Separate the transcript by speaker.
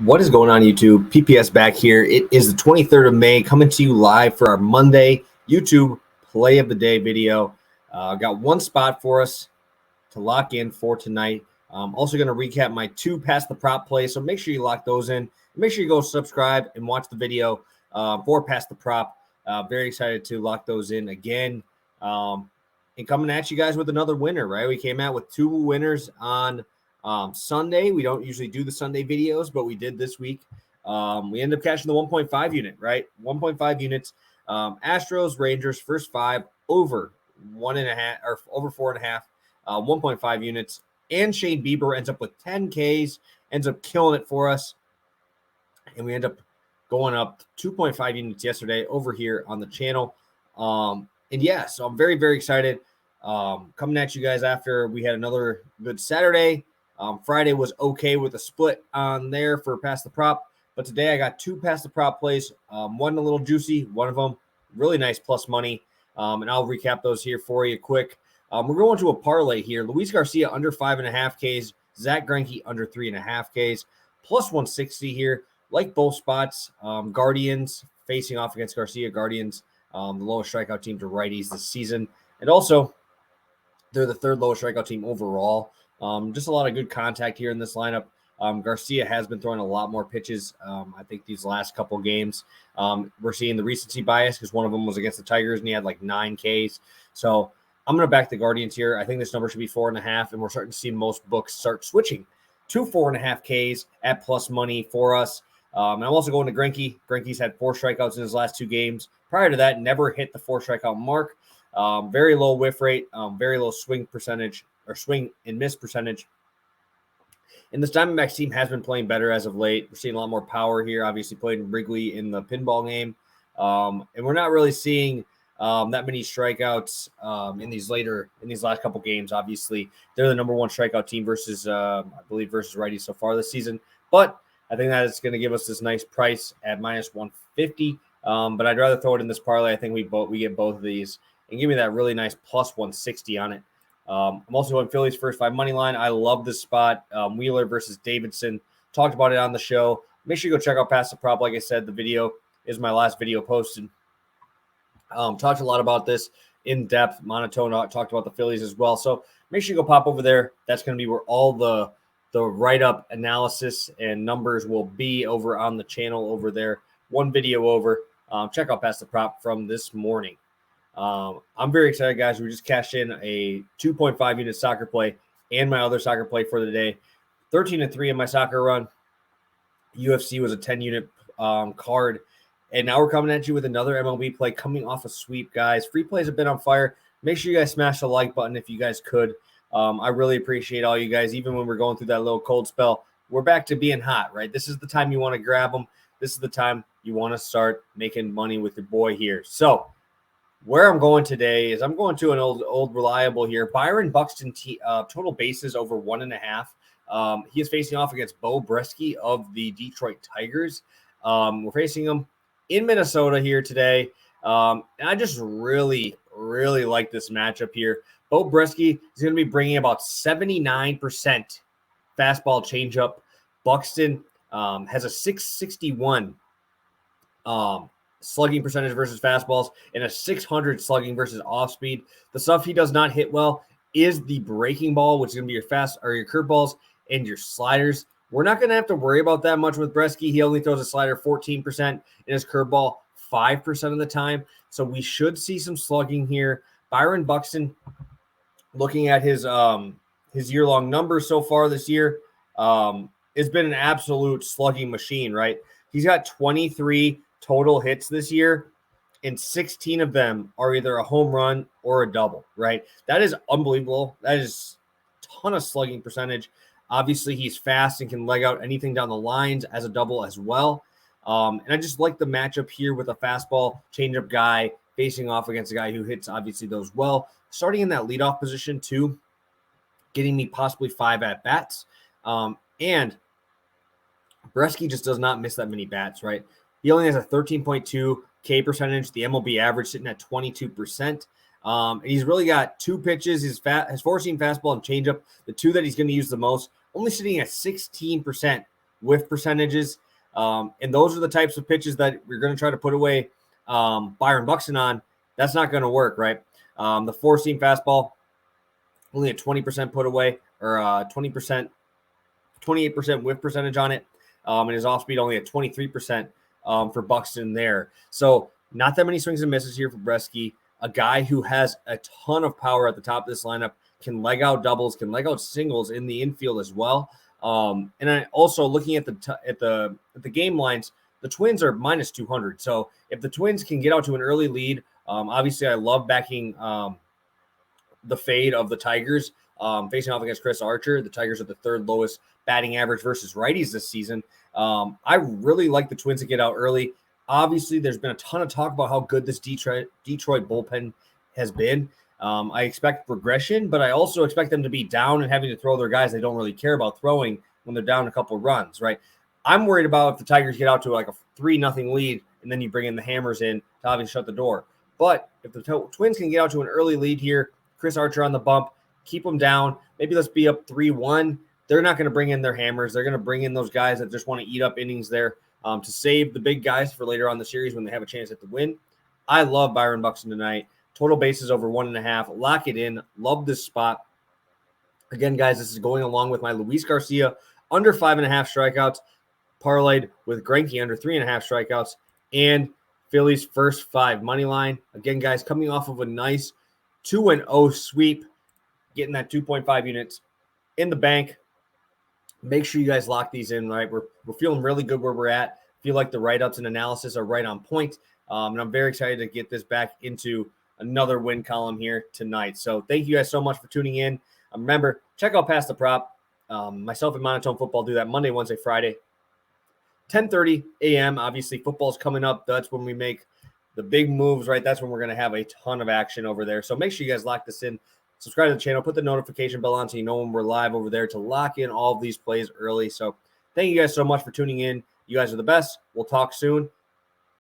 Speaker 1: What is going on, YouTube? PPS back here. It is the 23rd of May, coming to you live for our Monday YouTube Play of the Day video. Got one spot for us to lock in for tonight. I'm also going to recap my two Pass the Prop plays, so make sure you lock those in. Make sure you go subscribe and watch the video for Pass the Prop. Very excited to lock those in again. And coming at you guys with another winner, right? We came out with two winners on Sunday. We don't usually do the Sunday videos, but we did this week. We ended up cashing the 1.5 unit, right? 1.5 units. Astros, Rangers, first five over 1.5 or over 4.5, 1.5 units. And Shane Bieber ends up with 10 Ks, ends up killing it for us. And we end up going up 2.5 units yesterday over here on the channel. And yeah, so I'm very, very excited. Coming at you guys after we had another good Saturday. Friday was okay with a split on there for Pass the Prop, but today I got two Pass the Prop plays. One a little juicy, one of them really nice plus money, and I'll recap those here for you quick. We're going to a parlay here. Luis Garcia under 5.5 Ks, Zach Greinke under 3.5 Ks, plus 160 here. Like both spots, Guardians facing off against Garcia. Guardians, the lowest strikeout team to righties this season, and also they're the third lowest strikeout team overall. Just a lot of good contact here in this lineup. Garcia has been throwing a lot more pitches. I think these last couple games, we're seeing the recency bias because one of them was against the Tigers and he had like 9 Ks. So I'm going to back the Guardians here. I think this number should be 4.5, and we're starting to see most books start switching to 4.5 Ks at plus money for us. And I'm also going to Greinke. Greinke's had 4 strikeouts in his last 2 games. Prior to that, never hit the 4 strikeout mark. Very low whiff rate, very low swing percentage or swing and miss percentage. And this Diamondbacks team has been playing better as of late. We're seeing a lot more power here. Obviously played Wrigley in the pinball game. And we're not really seeing that many strikeouts in these last couple games. Obviously, they're the number 1 strikeout team versus versus righties so far this season. But I think that it's going to give us this nice price at minus 150. But I'd rather throw it in this parlay. I think we get both of these and give me that really nice plus 160 on it. I'm also going Phillies first 5 money line. I love this spot. Wheeler versus Davidson. Talked about it on the show. Make sure you go check out Pass the Prop. Like I said, the video is my last video posted. Talked a lot about this in depth. Monotone talked about the Phillies as well. So make sure you go pop over there. That's going to be where all the write-up analysis and numbers will be over on the channel over there. One video over. Check out Pass the Prop from this morning. I'm very excited, guys. We just cashed in a 2.5 unit soccer play and my other soccer play for the day. 13-3 in my soccer run. UFC was a 10 unit card. And now we're coming at you with another MLB play coming off a sweep, guys. Free plays have been on fire. Make sure you guys smash the like button if you guys could. I really appreciate all you guys. Even when we're going through that little cold spell, we're back to being hot, right? This is the time you want to grab them. This is the time you want to start making money with your boy here. So where I'm going today is I'm going to an old reliable here. Byron Buxton total bases over 1.5. He is facing off against Bo Bresky of the Detroit Tigers. We're facing him in Minnesota here today. And I just really, really like this matchup here. Bo Bresky is going to be bringing about 79% fastball changeup. Buxton has a 661 slugging percentage versus fastballs and a 600 slugging versus off speed. The stuff he does not hit well is the breaking ball, which is going to be your your curveballs and your sliders. We're not going to have to worry about that much with Bresky. He only throws a slider 14% and his curveball 5% of the time. So we should see some slugging here. Byron Buxton, looking at his year-long numbers so far this year, it's been an absolute slugging machine, right? He's got 23 total hits this year, and 16 of them are either a home run or a double, right? That is unbelievable. That is a ton of slugging percentage. Obviously, he's fast and can leg out anything down the lines as a double as well. And I just like the matchup here with a fastball changeup guy facing off against a guy who hits, obviously, those well. Starting in that leadoff position, too, getting me possibly 5 at-bats. And Bresky just does not miss that many bats, right? He only has a 13.2 K percentage. The MLB average sitting at 22%. And he's really got 2 pitches. His 4-seam fastball and changeup, the 2 that he's going to use the most, only sitting at 16% whiff percentages. And those are the types of pitches that we're going to try to put away Byron Buxton on. That's not going to work, right? The four-seam fastball, only a 20% put away, or 20%, 28% whiff percentage on it. And his off-speed only at 23% for Buxton there. So not that many swings and misses here for Bresky. A guy who has a ton of power at the top of this lineup, can leg out doubles, can leg out singles in the infield as well. And I also looking at the game lines, the Twins are minus 200. So if the Twins can get out to an early lead, obviously I love backing the fade of the Tigers facing off against Chris Archer. The Tigers are the third lowest batting average versus righties this season. I really like the Twins to get out early. Obviously, there's been a ton of talk about how good this Detroit bullpen has been. I expect progression, but I also expect them to be down and having to throw their guys they don't really care about throwing when they're down a couple of runs, right? I'm worried about if the Tigers get out to like a 3-0 lead and then you bring in the Hammers in to obviously shut the door. But if the Twins can get out to an early lead here, Chris Archer on the bump, keep them down. Maybe let's be up 3-1. They're not going to bring in their Hammers. They're going to bring in those guys that just want to eat up innings there to save the big guys for later on the series when they have a chance at the win. I love Byron Buxton tonight. Total bases over 1.5. Lock it in. Love this spot. Again, guys, this is going along with my Luis Garcia under 5.5 strikeouts, parlayed with Greinke under 3.5 strikeouts, and Phillies first 5 money line. Again, guys, coming off of a nice 2-0 sweep, getting that 2.5 units in the bank. Make sure you guys lock these in, right? We're feeling really good where we're at. Feel like the write-ups and analysis are right on point. And I'm very excited to get this back into another win column here tonight. So thank you guys so much for tuning in. Remember, check out Pass the Prop. Myself and Monotone Football do that Monday, Wednesday, Friday, 10:30 a.m. Obviously, football's coming up. That's when we make the big moves, right? That's when we're going to have a ton of action over there. So make sure you guys lock this in. Subscribe to the channel. Put the notification bell on so you know when we're live over there to lock in all of these plays early. So thank you guys so much for tuning in. You guys are the best. We'll talk soon.